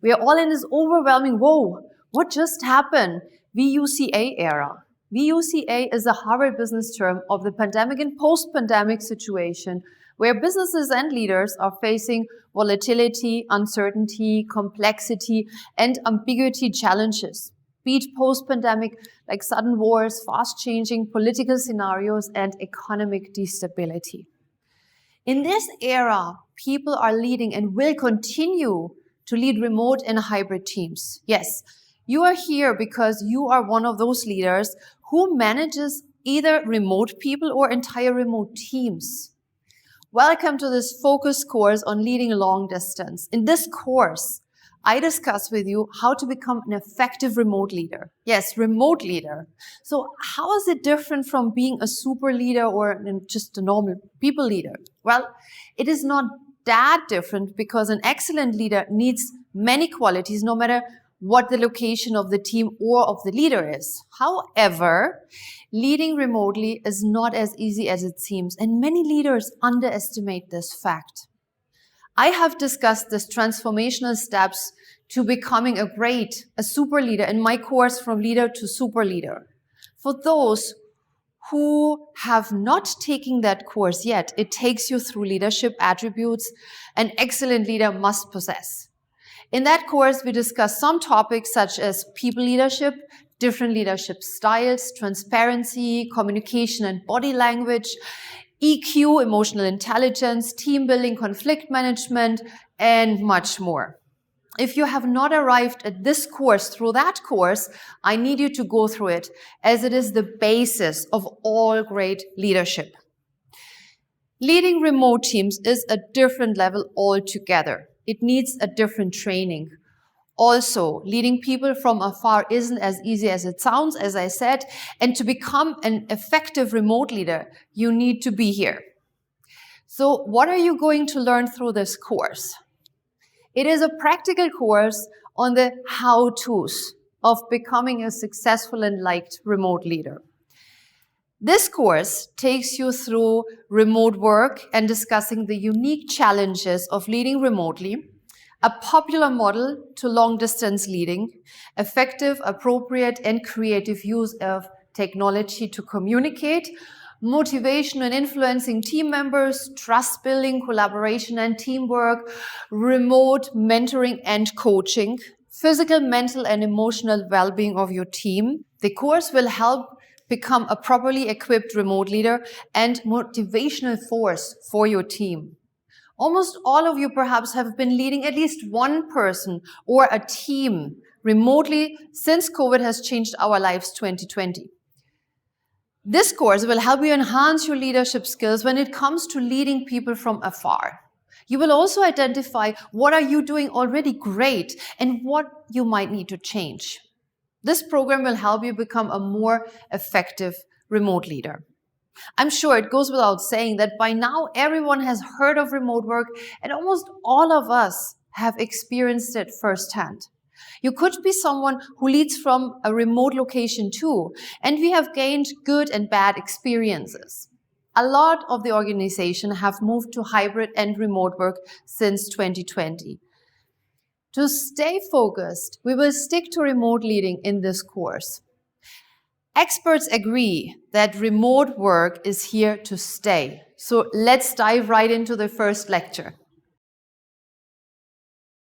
We are all in this overwhelming, whoa, what just happened? VUCA era. VUCA is a Harvard business term of the pandemic and post-pandemic situation where businesses and leaders are facing volatility, uncertainty, complexity, and ambiguity challenges. Be it post-pandemic, like sudden wars, fast-changing political scenarios, and economic instability. In this era, people are leading and will continue to lead remote and hybrid teams. Yes, you are here because you are one of those leaders who manages either remote people or entire remote teams. Welcome to this focus course on leading long distance. In this course, I discuss with you how to become an effective remote leader. Yes, remote leader. So how is it different from being a super leader or just a normal people leader? Well, it is not that different because an excellent leader needs many qualities no matter what the location of the team or of the leader is. However, leading remotely is not as easy as it seems, and many leaders underestimate this fact. I have discussed these transformational steps to becoming a super leader in my course From Leader to Super Leader. For those who have not taken that course yet, it takes you through leadership attributes an excellent leader must possess. In that course, we discuss some topics such as people leadership, different leadership styles, transparency, communication and body language, EQ, emotional intelligence, team building, conflict management, and much more. If you have not arrived at this course through that course, I need you to go through it as it is the basis of all great leadership. Leading remote teams is a different level altogether. It needs a different training. Also, leading people from afar isn't as easy as it sounds, as I said, and to become an effective remote leader, you need to be here. So what are you going to learn through this course? It is a practical course on the how-tos of becoming a successful and liked remote leader. This course takes you through remote work and discussing the unique challenges of leading remotely, a popular model to long-distance leading, effective, appropriate, and creative use of technology to communicate, motivation and influencing team members, trust building, collaboration and teamwork, remote mentoring and coaching, physical, mental, and emotional well-being of your team. The course will help become a properly equipped remote leader and motivational force for your team. Almost all of you perhaps have been leading at least one person or a team remotely since COVID has changed our lives 2020. This course will help you enhance your leadership skills when it comes to leading people from afar. You will also identify what are you doing already great and what you might need to change. This program will help you become a more effective remote leader. I'm sure it goes without saying that by now everyone has heard of remote work and almost all of us have experienced it firsthand. You could be someone who leads from a remote location too, and we have gained good and bad experiences. A lot of the organization have moved to hybrid and remote work since 2020. To stay focused, we will stick to remote leading in this course. Experts agree that remote work is here to stay. So let's dive right into the first lecture.